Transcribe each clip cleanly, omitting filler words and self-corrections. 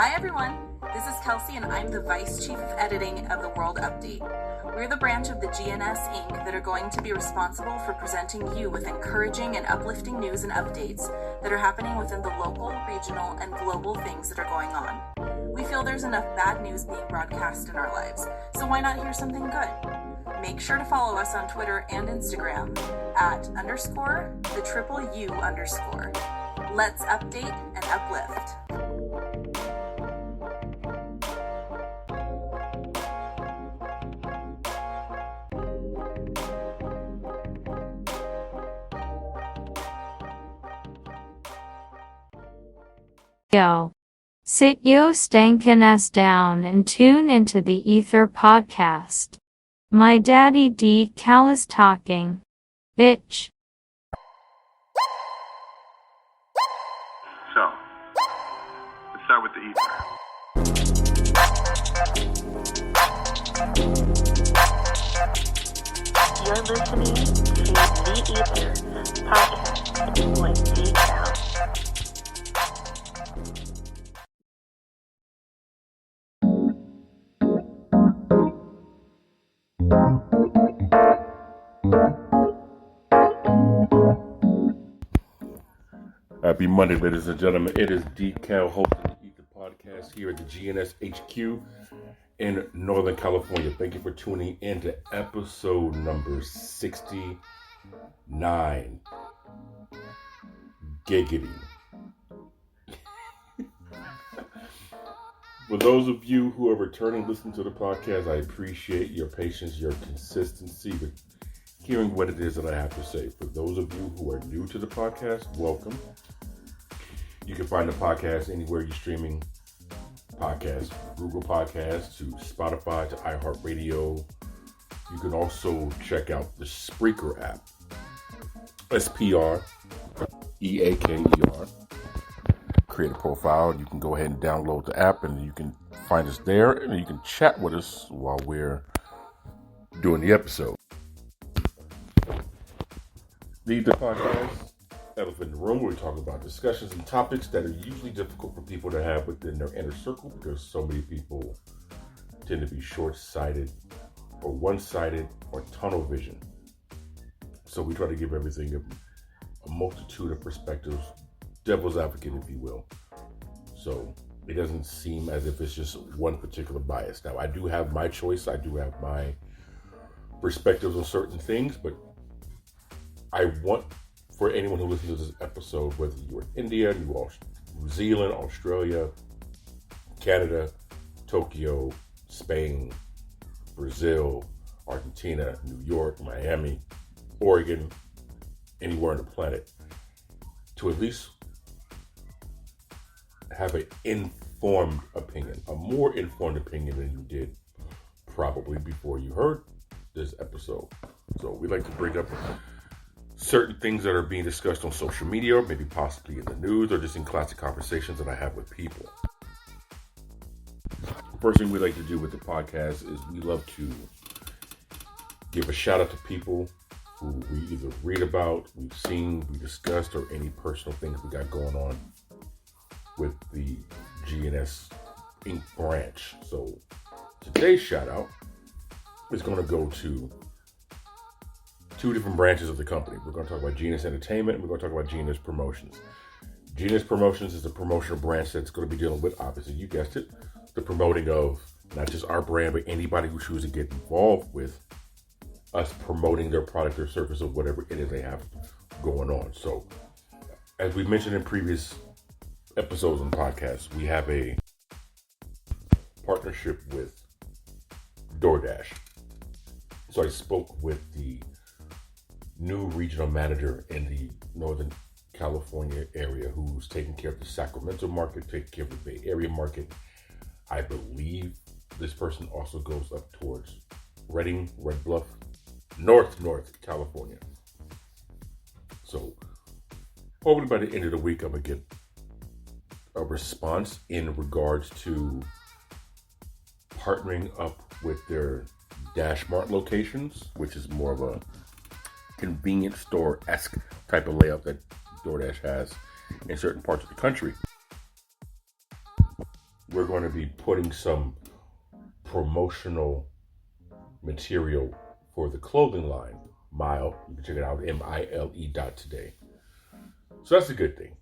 Hi everyone, this is Kelsey and I'm the Vice Chief of Editing of the World Update. We're the branch of the GNS Inc. that are going to be responsible for presenting you with encouraging and uplifting news and updates that are happening within the local, regional, and global things that are going on. We feel there's enough bad news being broadcast in our lives, so why not hear something good? Make sure to follow us on Twitter and Instagram at _the_U_. Let's update and uplift. Yo. Sit yo stankin' ass down and tune into the E.I.T.H.R podcast. My daddy D.Cal is talking. Bitch. So, let's start with the E.I.T.H.R. You're listening to the E.I.T.H.R podcast with D.Cal. Happy Monday, ladies and gentlemen. It is D.Cal hosting the E.I.T.H.R podcast here at the GNS HQ in Northern California. Thank you for tuning in to episode number 69. Giggity. For those of you who are returning listening to the podcast, I appreciate your patience, your consistency with hearing what it is that I have to say. For those of you who are new to the podcast, welcome. You can find the podcast anywhere you're streaming podcasts, Google Podcasts to Spotify to iHeartRadio. You can also check out the Spreaker app, SPR, E.I.T.H.R. Create a profile. You can go ahead and download the app and you can find us there and you can chat with us while we're doing the episode. The podcast, Elephant in the Room, where we talk about discussions and topics that are usually difficult for people to have within their inner circle because so many people tend to be short-sighted or one-sided or tunnel vision. So we try to give everything a multitude of perspectives, devil's advocate, if you will. So it doesn't seem as if it's just one particular bias. Now, I do have my choice. I do have my perspectives on certain things, but I want for anyone who listens to this episode, whether you're in India, New Zealand, Australia, Canada, Tokyo, Spain, Brazil, Argentina, New York, Miami, Oregon, anywhere on the planet, to at least have an informed opinion, a more informed opinion than you did probably before you heard this episode. So we like to bring up certain things that are being discussed on social media, or maybe possibly in the news, or just in classic conversations that I have with people. First thing we like to do with the podcast is we love to give a shout out to people who we either read about, we've seen, we discussed, or any personal things we got going on with the GNS Inc. branch. So today's shout out is going to go to two different branches of the company. We're going to talk about GNS Entertainment and we're going to talk about GNS Promotions. GNS Promotions is a promotional branch that's going to be dealing with, obviously, you guessed it, the promoting of not just our brand, but anybody who chooses to get involved with us promoting their product or service or whatever it is they have going on. So, as we mentioned in previous episodes on the podcast, we have a partnership with DoorDash. So I spoke with the new regional manager in the Northern California area who's taking care of the Sacramento market, taking care of the Bay Area market. I believe this person also goes up towards Redding, Red Bluff, North California. So hopefully by the end of the week, I'm going to get a response in regards to partnering up with their Dash Mart locations, which is more of a convenience store-esque type of layout that DoorDash has in certain parts of the country. we're going to be putting some promotional material for the clothing line, Mile. You can check it out, MILE.today. So that's a good thing.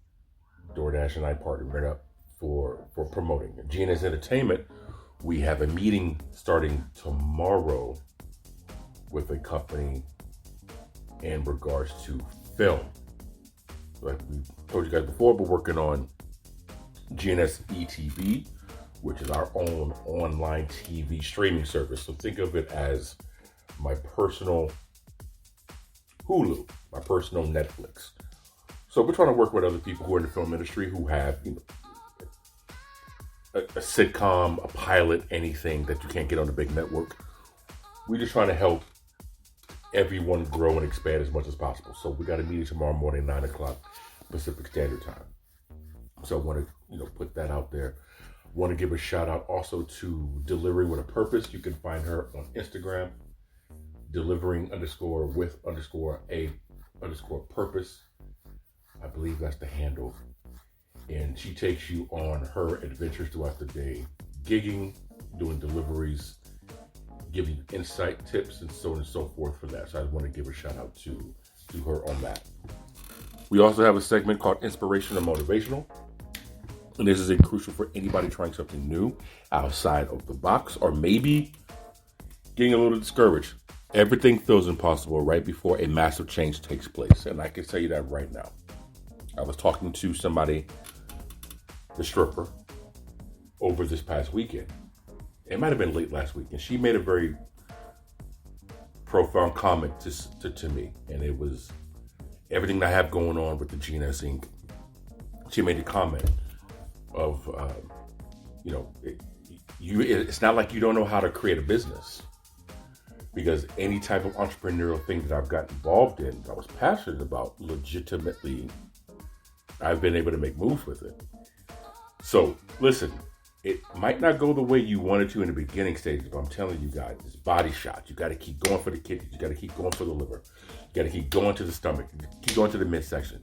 DoorDash and I partnered up for promoting. GNS Entertainment, we have a meeting starting tomorrow with a company in regards to film. Like we told you guys before, we're working on GNS ETV, which is our own online TV streaming service. So think of it as my personal Hulu, my personal Netflix. So we're trying to work with other people who are in the film industry who have, a sitcom, a pilot, anything that you can't get on the big network. We're just trying to help everyone grow and expand as much as possible. So we got a meeting tomorrow morning, 9 o'clock Pacific Standard Time. So I want to, put that out there. Want to give a shout out also to Delivering with a Purpose. You can find her on Instagram, delivering_with_a_purpose. I believe that's the handle. And she takes you on her adventures throughout the day, gigging, doing deliveries, giving you insight, tips, and so on and so forth for that. So I want to give a shout out to her on that. We also have a segment called Inspiration or Motivational. And this is crucial for anybody trying something new outside of the box, or maybe getting a little discouraged. Everything feels impossible right before a massive change takes place. And I can tell you that right now. I was talking to somebody, the stripper, over this past weekend. It might have been late last week. And she made a very profound comment to me. And it was everything I have going on with the GNS Inc. She made a comment of, it's not like you don't know how to create a business. Because any type of entrepreneurial thing that I've got involved in, I was passionate about, legitimately, I've been able to make moves with it. So, listen, it might not go the way you wanted to in the beginning stages, but I'm telling you guys, it's body shots. You got to keep going for the kidneys. You got to keep going for the liver. You got to keep going to the stomach. Keep going to the midsection.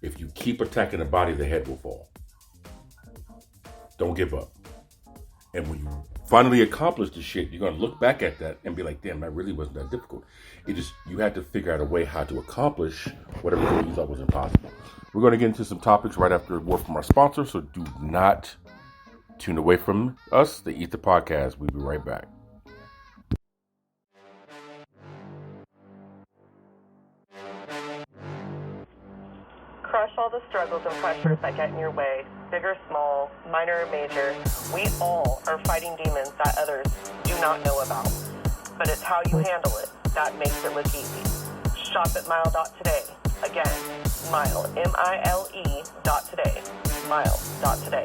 If you keep attacking the body, the head will fall. Don't give up. And when you finally accomplish the shit, you're going to look back at that and be like, damn, that really wasn't that difficult. You had to figure out a way how to accomplish whatever you thought was impossible. We're going to get into some topics right after a word from our sponsor, so do not tune away from us, the E.I.T.H.R podcast. We'll be right back. Crush all the struggles and pressures that get in your way, big or small, minor or major. We all are fighting demons that others do not know about. But it's how you handle it that makes it look easy. Shop at Mile.today. Again, Mile, MILE.today. Mile.today.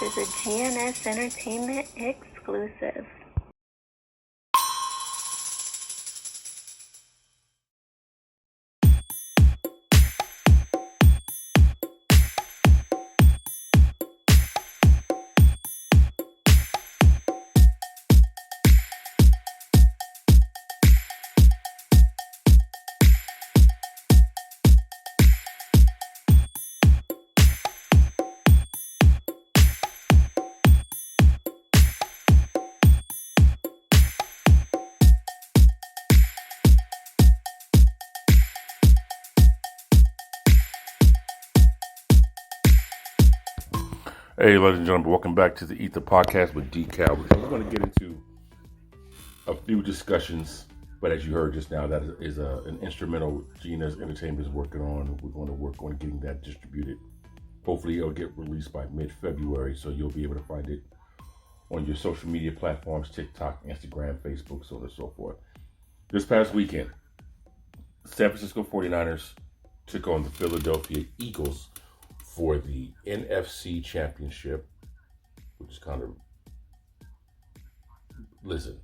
This is a GNS Entertainment exclusive. Hey, ladies and gentlemen, welcome back to the E.I.T.H.R podcast with Decal. We're going to get into a few discussions, but as you heard just now, that is an instrumental GNS Entertainment is working on. We're going to work on getting that distributed. Hopefully, it'll get released by mid-February, so you'll be able to find it on your social media platforms, TikTok, Instagram, Facebook, so on and so forth. This past weekend, San Francisco 49ers took on the Philadelphia Eagles for the NFC Championship, which is kind of, listen,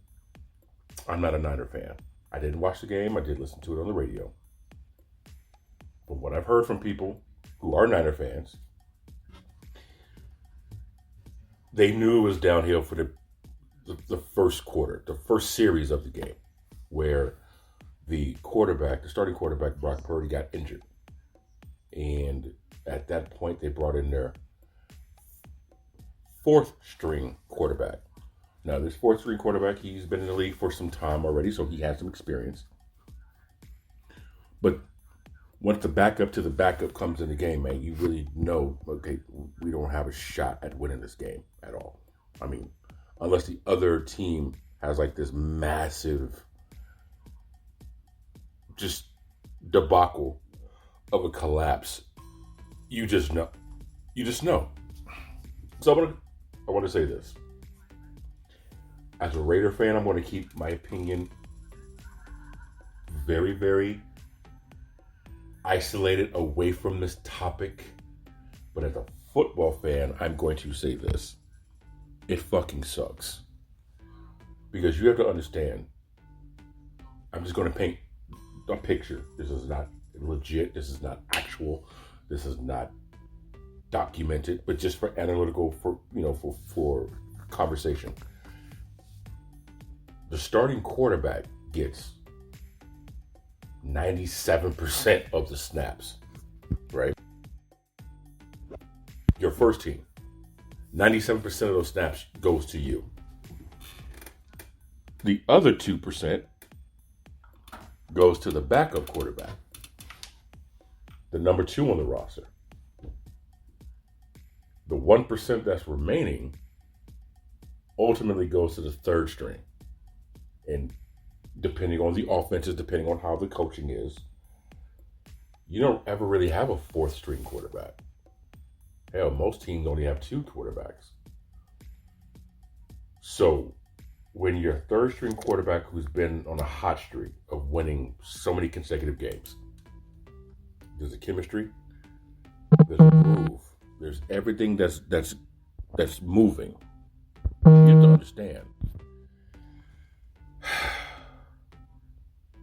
I'm not a Niner fan. I didn't watch the game. I did listen to it on the radio. From what I've heard from people who are Niner fans, they knew it was downhill for the the first quarter, the first series of the game, where the starting quarterback, Brock Purdy, got injured. And at that point, they brought in their fourth string quarterback. Now, this fourth string quarterback, he's been in the league for some time already, so he has some experience. But once the backup to the backup comes in the game, man, you really know, okay, we don't have a shot at winning this game at all. I mean, unless the other team has like this massive just debacle of a collapse, you just know. You just know. So I want to say this. As a Raider fan, I'm going to keep my opinion very, very isolated away from this topic. But as a football fan, I'm going to say this. It fucking sucks. Because you have to understand, I'm just going to paint a picture. This is not legit. This is not actual. This is not documented, but just for analytical, for conversation. The starting quarterback gets 97% of the snaps, right? Your first team, 97% of those snaps goes to you. The other 2% goes to the backup quarterback, the number 2 on the roster. The 1% that's remaining ultimately goes to the third string. And depending on the offenses, depending on how the coaching is, you don't ever really have a fourth string quarterback. Hell, most teams only have 2 quarterbacks. So when your third string quarterback, who's been on a hot streak of winning so many consecutive games, there's a chemistry, there's a groove, there's everything that's moving. You have to understand.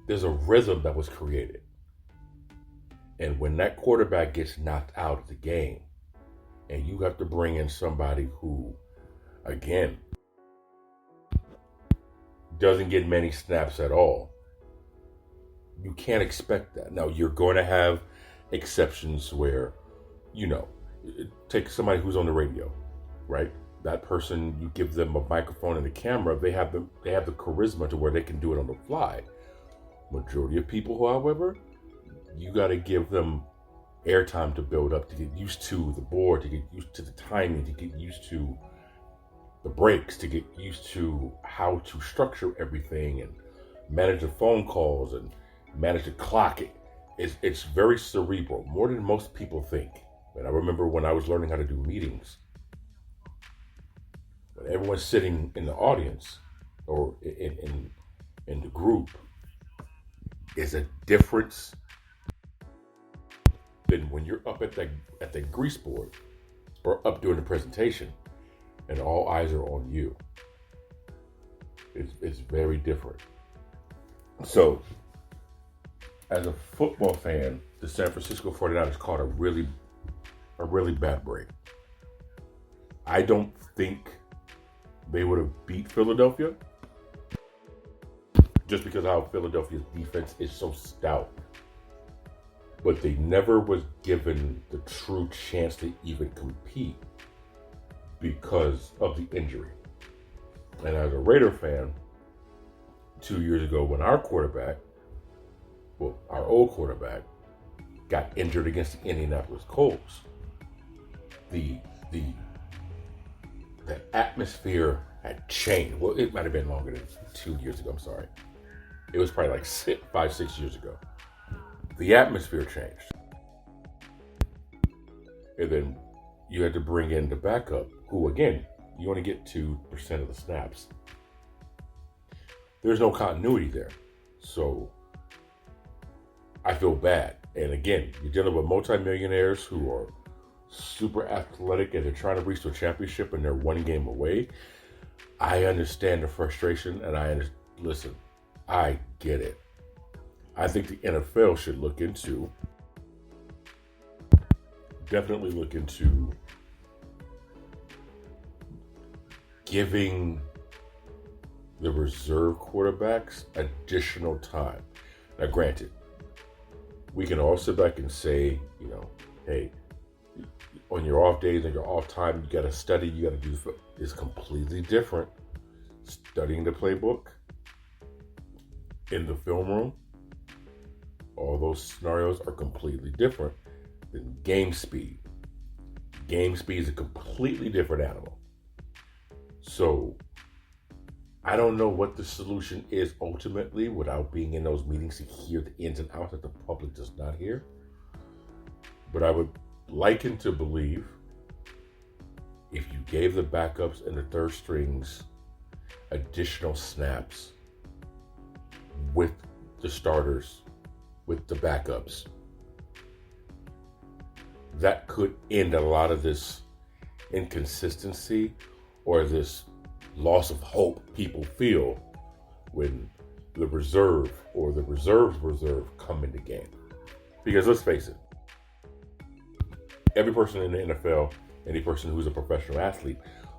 There's a rhythm that was created. And when that quarterback gets knocked out of the game, and you have to bring in somebody who, again, doesn't get many snaps at all, you can't expect that. Now, you're going to have exceptions where, take somebody who's on the radio, right? That person, you give them a microphone and a camera, they have the charisma to where they can do it on the fly. Majority of people, however, you got to give them airtime to build up, to get used to the board, to get used to the timing, to get used to the breaks, to get used to how to structure everything and manage the phone calls and manage the clock. It's very cerebral, more than most people think. And I remember when I was learning how to do meetings, when everyone's sitting in the audience or in the group, is a difference than when you're up at the grease board or up doing the presentation and all eyes are on you. It's very different. So, as a football fan, the San Francisco 49ers caught a really bad break. I don't think they would have beat Philadelphia, just because how Philadelphia's defense is so stout. But they never was given the true chance to even compete because of the injury. And as a Raider fan, 2 years ago when our old quarterback, got injured against the Indianapolis Colts, the atmosphere had changed. Well, it might have been longer than 2 years ago, I'm sorry. It was probably like 5-6 years ago. The atmosphere changed. And then you had to bring in the backup, who again, you only get 2% of the snaps. There's no continuity there. So I feel bad. And again, you're dealing with multimillionaires who are super athletic and they're trying to reach the championship and they're one game away. I understand the frustration and listen, I get it. I think the NFL should definitely look into giving the reserve quarterbacks additional time. Now, granted, we can all sit back and say, hey, on your off days and your off time, you got to study, you got to do. It's completely different. Studying the playbook in the film room, all those scenarios are completely different than game speed. Game speed is a completely different animal. So I don't know what the solution is ultimately without being in those meetings to hear the ins and outs that the public does not hear. But I would liken to believe if you gave the backups and the third strings additional snaps with the starters, with the backups, that could end a lot of this inconsistency or this loss of hope people feel when the reserve or the reserve come into game. Because let's face it, every person in the NFL, any person who's a professional athlete,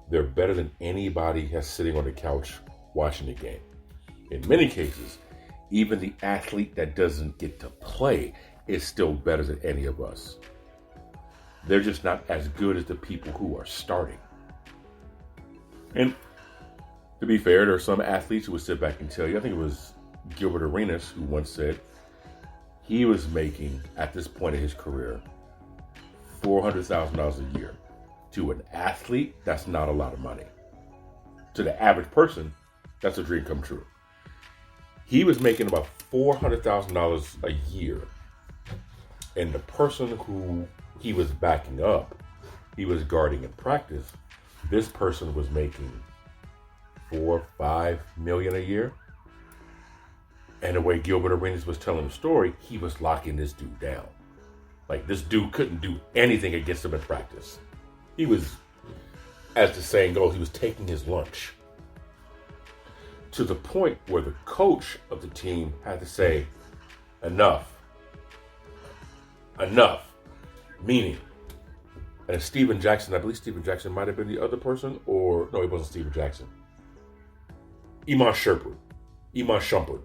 they're better than anybody that's sitting on the couch watching the game. In many cases, even the athlete that doesn't get to play is still better than any of us. They're just not as good as the people who are starting. And to be fair, there are some athletes who would sit back and tell you, I think it was Gilbert Arenas who once said he was making, at this point in his career, $400,000 a year. To an athlete, that's not a lot of money. To the average person, that's a dream come true. He was making about $400,000 a year. And the person who he was backing up, he was guarding in practice, this person was making $4-5 million a year. And the way Gilbert Arenas was telling the story, he was locking this dude down. Like, this dude couldn't do anything against him in practice. He was, as the saying goes, he was taking his lunch. To the point where the coach of the team had to say, enough. Meaning, and Steven Jackson, I believe Steven Jackson might have been the other person, or no, it wasn't Steven Jackson. E.I.T.H.R,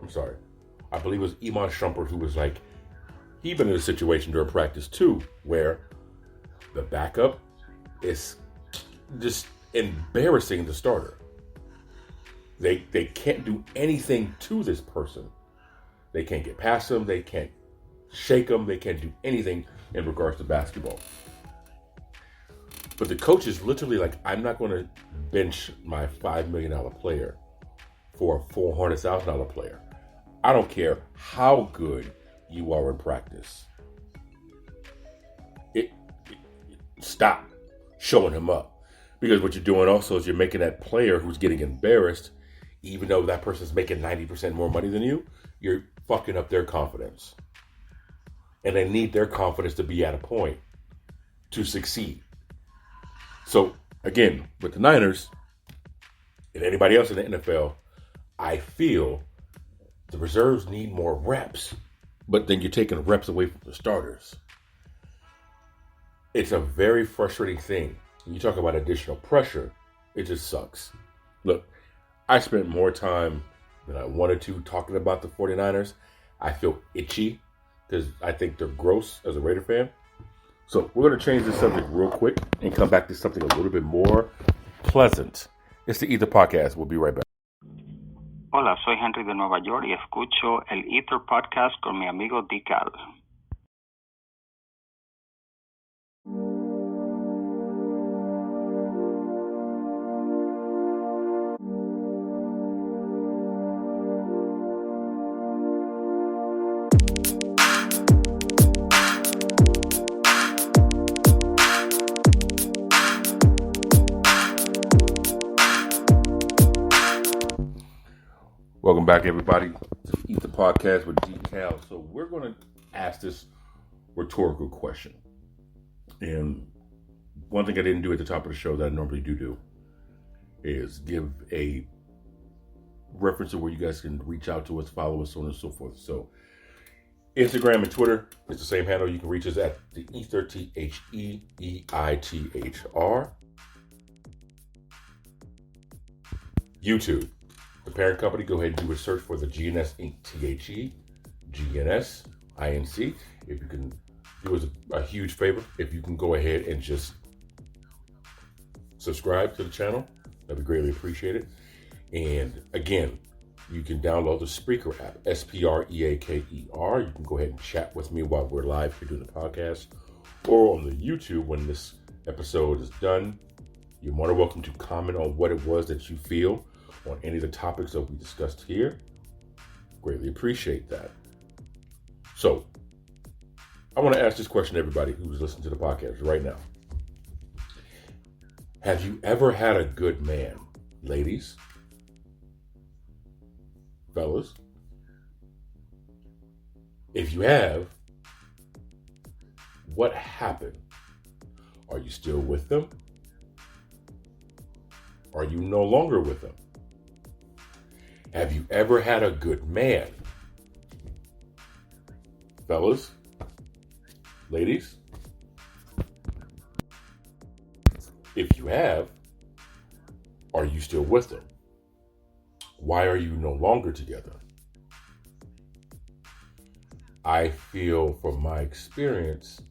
I'm sorry. I believe it was E.I.T.H.R who was like, he'd been in a situation during practice too, where the backup is just embarrassing the starter. They can't do anything to this person. They can't get past him. They can't shake him. They can't do anything in regards to basketball. But the coach is literally like, I'm not going to bench my $5 million player for a $400,000 player. I don't care how good you are in practice. Stop showing him up. Because what you're doing also is you're making that player who's getting embarrassed, even though that person's making 90% more money than you, you're fucking up their confidence. And they need their confidence to be at a point to succeed. So, again, with the Niners and anybody else in the NFL, I feel the reserves need more reps. But then you're taking reps away from the starters. It's a very frustrating thing. When you talk about additional pressure, it just sucks. Look, I spent more time than I wanted to talking about the 49ers. I feel itchy because I think they're gross as a Raider fan. So we're going to change this subject real quick and come back to something a little bit more pleasant. It's the E.I.T.H.R podcast. We'll be right back. Hola, soy Henry de Nueva York y escucho el E.I.T.H.R podcast con mi amigo D.Cal. Welcome back, everybody, to E.I.T.H.R podcast with D.Cal. So we're going to ask this rhetorical question. And one thing I didn't do at the top of the show that I normally do is give a reference to where you guys can reach out to us, follow us, so on and so forth. So Instagram and Twitter is the same handle. You can reach us at the E.I.T.H.R, T-H-E-E-I-T-H-R. YouTube, The parent company, go ahead and do a search for the GNS Inc. THE, GNS INC. If you can do us a huge favor, if you can go ahead and just subscribe to the channel, that'd be greatly appreciated. And again, you can download the Spreaker app, SPREAKER. You can go ahead and chat with me while we're live here doing the podcast, or on the YouTube when this episode is done. You're more than welcome to comment on what it was that you feel on any of the topics that we discussed here. Greatly appreciate that. So, I want to ask this question to everybody who's listening to the podcast right now. Have you ever had a good man, ladies? Fellas? If you have, what happened? Are you still with them? Are you no longer with them? Have you ever had a good man? Fellas? Ladies? If you have, are you still with them? Why are you no longer together? I feel from my experience,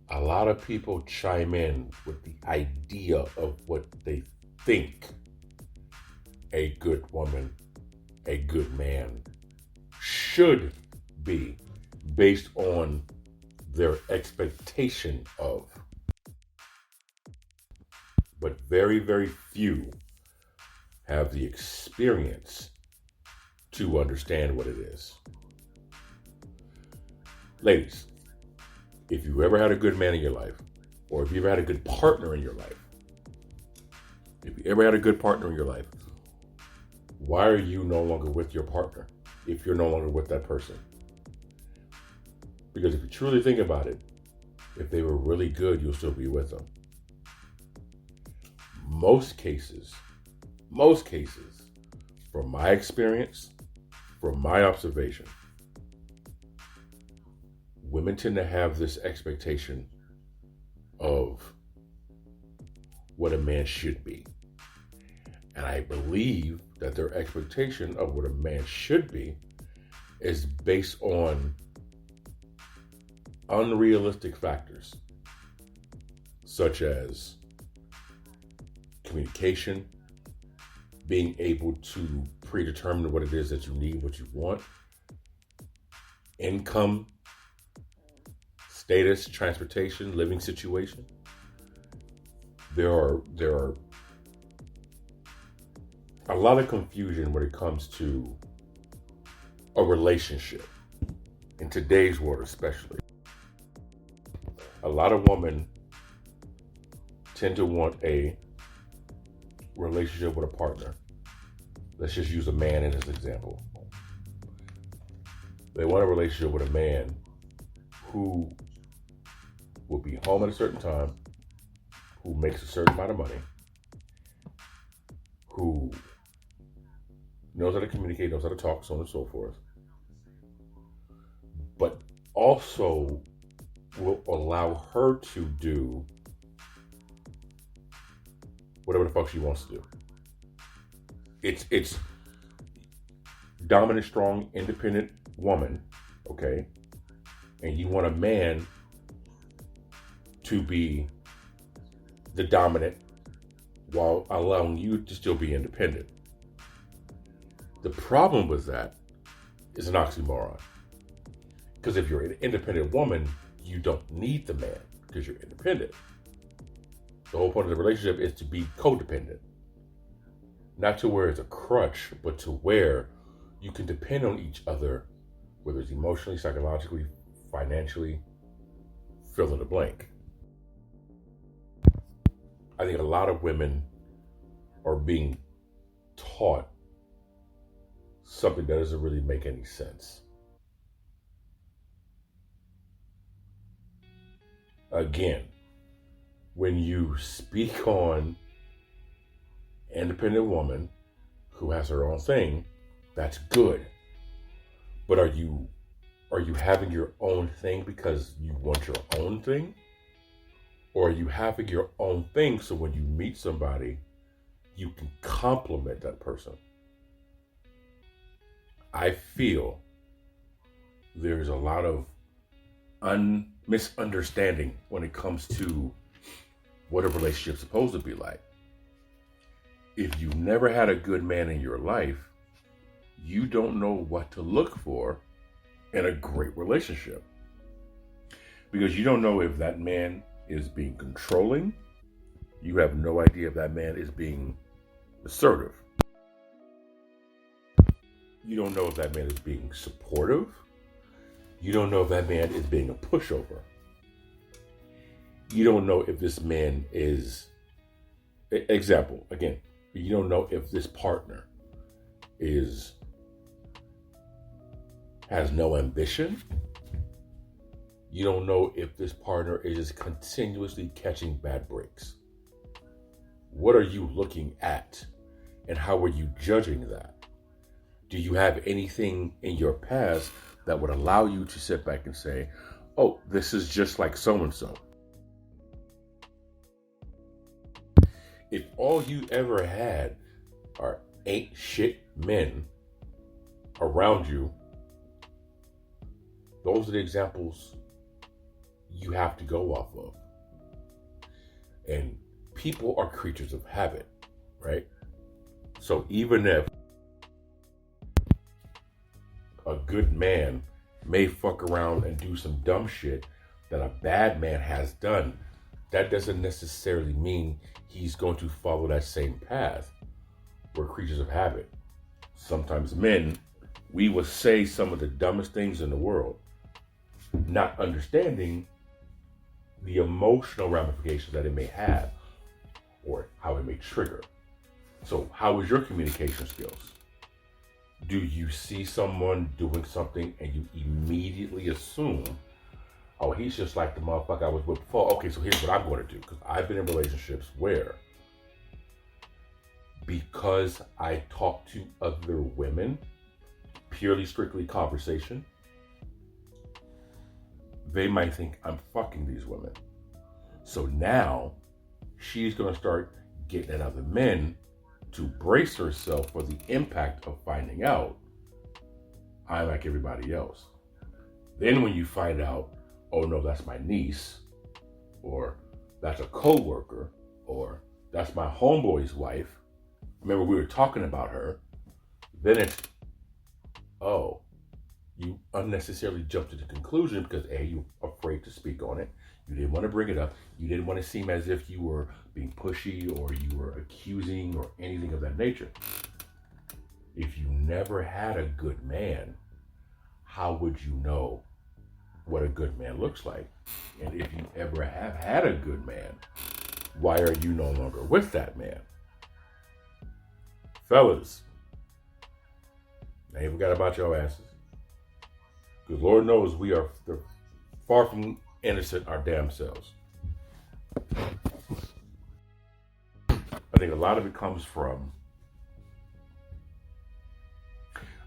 a lot of people chime in with the idea of what they think a good woman, a good man should be based on their expectation of. But very, very few have the experience to understand what it is. Ladies, if you ever had a good man in your life, or if you ever had a good partner in your life, why are you no longer with your partner if you're no longer with that person? Because if you truly think about it, if they were really good, you'll still be with them. Most cases, from my experience, from my observation, women tend to have this expectation of what a man should be. And I believe that their expectation of what a man should be is based on unrealistic factors, such as communication, being able to predetermine what it is that you need, what you want, income, status, transportation, living situation. There are a lot of confusion when it comes to a relationship, in today's world especially. A lot of women tend to want a relationship with a partner. Let's just use a man as an example. They want a relationship with a man who will be home at a certain time, who makes a certain amount of money, who knows how to communicate, knows how to talk, so on and so forth, but also will allow her to do whatever the fuck she wants to do. It's dominant, strong, independent woman, okay? And you want a man to be the dominant while allowing you to still be independent. The problem with that is an oxymoron. Because if you're an independent woman, you don't need the man because you're independent. The whole point of the relationship is to be codependent. Not to where it's a crutch, but to where you can depend on each other, whether it's emotionally, psychologically, financially, fill in the blank. I think a lot of women are being taught something that doesn't really make any sense. Again, when you speak on independent woman who has her own thing, that's good. But are you having your own thing because you want your own thing? Or are you having your own thing so when you meet somebody, you can compliment that person? I feel there's a lot of misunderstanding when it comes to what a relationship's supposed to be like. If you've never had a good man in your life, you don't know what to look for in a great relationship. Because you don't know if that man is being controlling. You have no idea if that man is being assertive. You don't know if that man is being supportive. You don't know if that man is being a pushover. You don't know if this man is, example, again, you don't know if this partner has no ambition. You don't know if this partner is just continuously catching bad breaks. What are you looking at, and how are you judging that? Do you have anything in your past that would allow you to sit back and say, oh, this is just like so-and-so? If all you ever had are ain't shit men around you, those are the examples you have to go off of. And people are creatures of habit, right? So even if a good man may fuck around and do some dumb shit that a bad man has done, that doesn't necessarily mean he's going to follow that same path. We're creatures of habit. Sometimes men, we will say some of the dumbest things in the world, not understanding the emotional ramifications that it may have or how it may trigger. So how is your communication skills? Do you see someone doing something and you immediately assume, oh, he's just like the motherfucker I was with before. Okay, so here's what I'm going to do. Because I've been in relationships where, because I talk to other women, purely strictly conversation, they might think I'm fucking these women. So now she's going to start getting at other men to brace herself for the impact of finding out I'm like everybody else. Then when you find out, oh no, that's my niece, or that's a co-worker, or that's my homeboy's wife, remember we were talking about her, then it's, oh, you unnecessarily jumped to the conclusion because A, you're afraid to speak on it. You didn't want to bring it up. You didn't want to seem as if you were being pushy or you were accusing or anything of that nature. If you never had a good man, how would you know what a good man looks like? And if you ever have had a good man, why are you no longer with that man? Fellas, I ain't forgot about your asses. Because Lord knows we are far from innocent our damn selves. I think a lot of it comes from,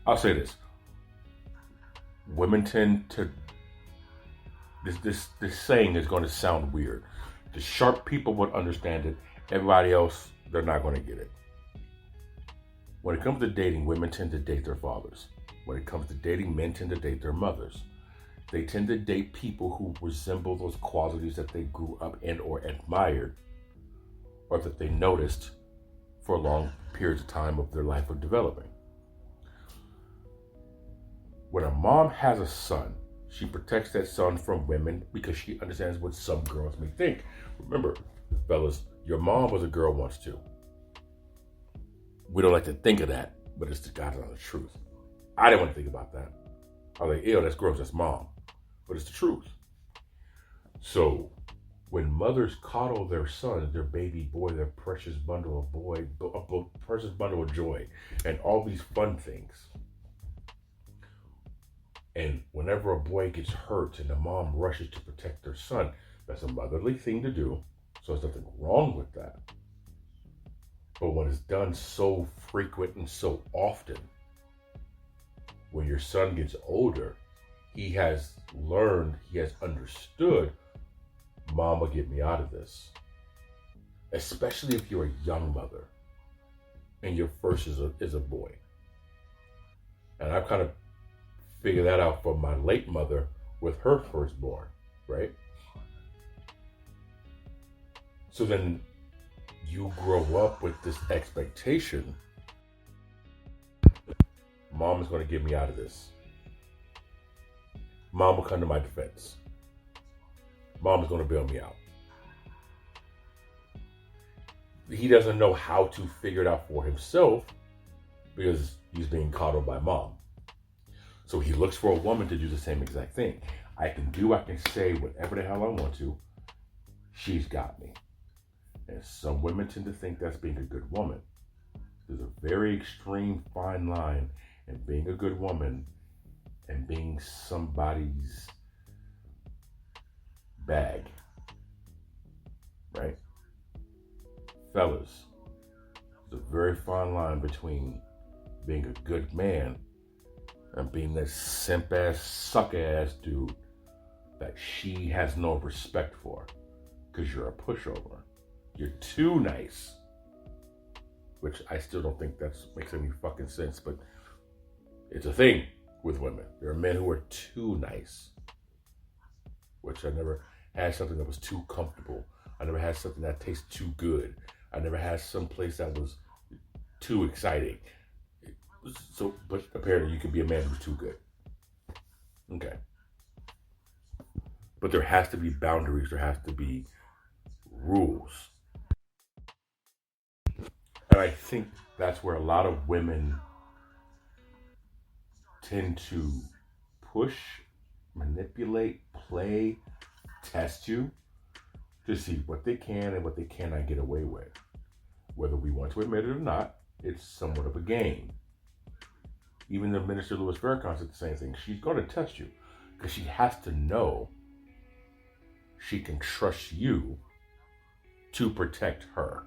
I'll say this, women tend to, this saying is going to sound weird. The sharp people would understand it. Everybody else, they're not going to get it. When it comes to dating, women tend to date their fathers. When it comes to dating, men tend to date their mothers. They tend to date people who resemble those qualities that they grew up in or admired, or that they noticed for long periods of time of their life of developing. When a mom has a son, she protects that son from women because she understands what some girls may think. Remember, fellas, your mom was a girl once too. We don't like to think of that, but it's the God's honest truth. I didn't want to think about that. I was like, ew, that's gross, that's mom. But it's the truth. So when mothers coddle their sons, their baby boy, their precious bundle of joy, and all these fun things, and whenever a boy gets hurt and the mom rushes to protect their son, that's a motherly thing to do. So there's nothing wrong with that. But when it's done so frequent and so often, when your son gets older, he has learned, he has understood, Mama, get me out of this. Especially if you're a young mother and your first is a boy. And I've kind of figured that out from my late mother with her firstborn, right? So then you grow up with this expectation, Mom is going to get me out of this. Mom will come to my defense. Mom is going to bail me out. He doesn't know how to figure it out for himself because he's being coddled by Mom. So he looks for a woman to do the same exact thing. I can say whatever the hell I want to. She's got me. And some women tend to think that's being a good woman. There's a very extreme fine line in being a good woman and being somebody's bag. Right? Fellas, there's a very fine line between being a good man and being that simp ass, suck ass dude that she has no respect for because you're a pushover. You're too nice. Which I still don't think that makes any fucking sense, but it's a thing with women. There are men who are too nice. Which I never had something that was too comfortable. I never had something that tasted too good. I never had some place that was too exciting. So, but apparently you can be a man who's too good. Okay. But there has to be boundaries. There has to be rules. And I think that's where a lot of women tend to push, manipulate, play, test you to see what they can and what they cannot get away with. Whether we want to admit it or not, it's somewhat of a game. Even the Minister Louis Farrakhan said the same thing. She's going to test you because she has to know she can trust you to protect her.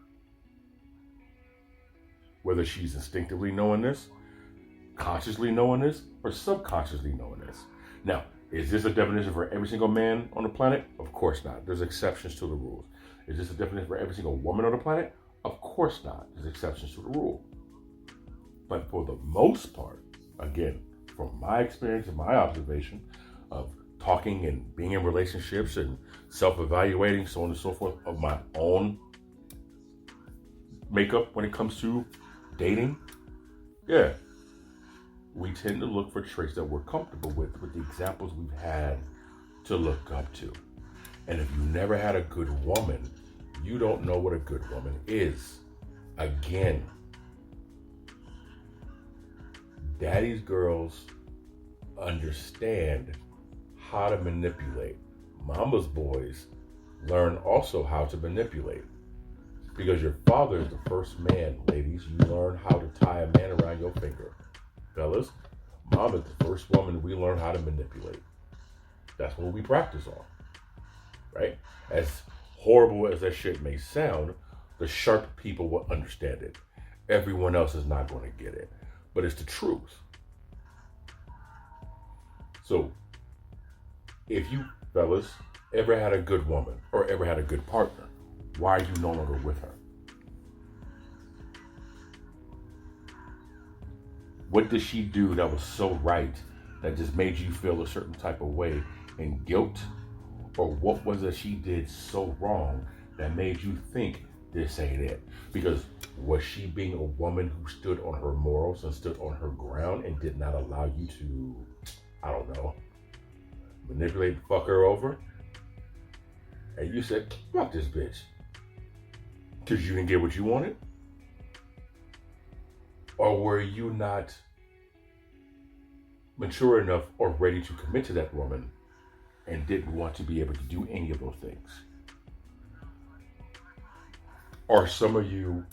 Whether she's instinctively knowing this, consciously knowing this, or subconsciously knowing this. Now, is this a definition for every single man on the planet? Of course not. There's exceptions to the rules. Is this a definition for every single woman on the planet? Of course not. There's exceptions to the rule. But for the most part, again, from my experience and my observation of talking and being in relationships and self-evaluating, so on and so forth, of my own makeup when it comes to dating, yeah, we tend to look for traits that we're comfortable with the examples we've had to look up to. And if you never had a good woman, you don't know what a good woman is. Again, daddy's girls understand how to manipulate. Mama's boys learn also how to manipulate. Because your father is the first man, ladies. You learn how to tie a man around your finger. Fellas, mom is the first woman we learn how to manipulate. That's what we practice on. Right? As horrible as that shit may sound, the sharp people will understand it. Everyone else is not going to get it. But it's the truth. So, if you, fellas, ever had a good woman or ever had a good partner, why are you no longer with her? What did she do that was so right that just made you feel a certain type of way and guilt? Or what was it she did so wrong that made you think this ain't it? Because was she being a woman who stood on her morals and stood on her ground and did not allow you to, I don't know, manipulate the fuck her over? And you said, fuck this bitch. Because you didn't get what you wanted? Or were you not mature enough or ready to commit to that woman and didn't want to be able to do any of those things? Are some of you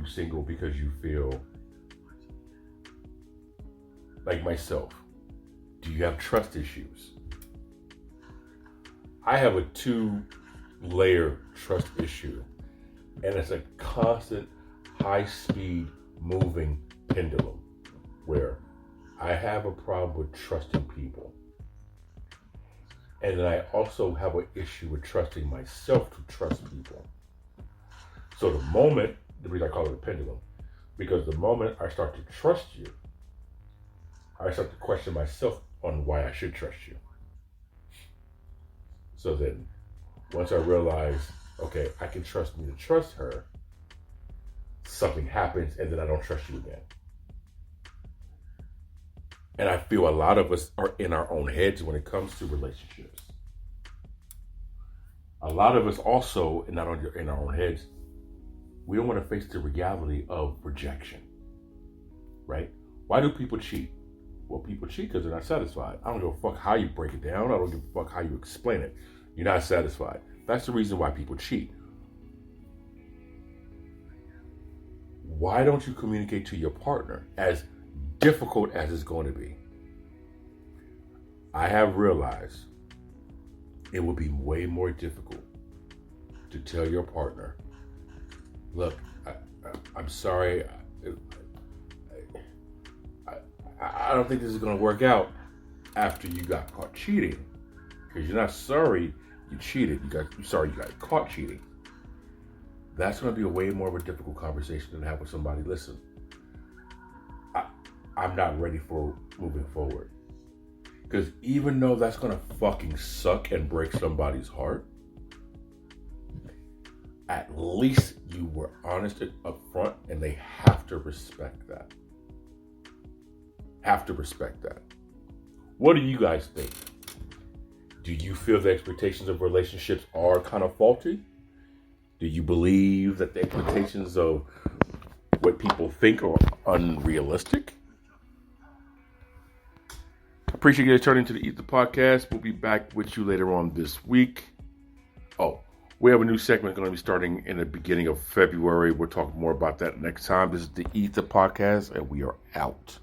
single because you feel like myself? Do you have trust issues? I have a 2-layer trust issue, and it's a constant high-speed moving pendulum where I have a problem with trusting people, and then I also have an issue with trusting myself to trust people. So the reason I call it a pendulum, Because the moment I start to trust you, I start to question myself on why I should trust you. So then, once I realize, okay, I can trust me to trust her, something happens and then I don't trust you again. And I feel a lot of us are in our own heads when it comes to relationships. A lot of us also, in our own heads, we don't want to face the reality of rejection, right? Why do people cheat? Well, people cheat because they're not satisfied. I don't give a fuck how you break it down. I don't give a fuck how you explain it. You're not satisfied. That's the reason why people cheat. Why don't you communicate to your partner, as difficult as it's going to be? I have realized it will be way more difficult to tell your partner, look, I'm sorry, I don't think this is going to work out after you got caught cheating. Because you're not sorry you cheated. You're sorry you got caught cheating. That's going to be a way more of a difficult conversation to have with somebody. Listen, I'm not ready for moving forward. Because even though that's going to fucking suck and break somebody's heart, at least you were honest up front, and they have to respect that. Have to respect that. What do you guys think? Do you feel the expectations of relationships are kind of faulty? Do you believe that the expectations of what people think are unrealistic? Appreciate you guys turning to the E.I.T.H.R podcast. We'll be back with you later on this week. Oh, we have a new segment going to be starting in the beginning of February. We'll talk more about that next time. This is the E.I.T.H.R podcast, and we are out.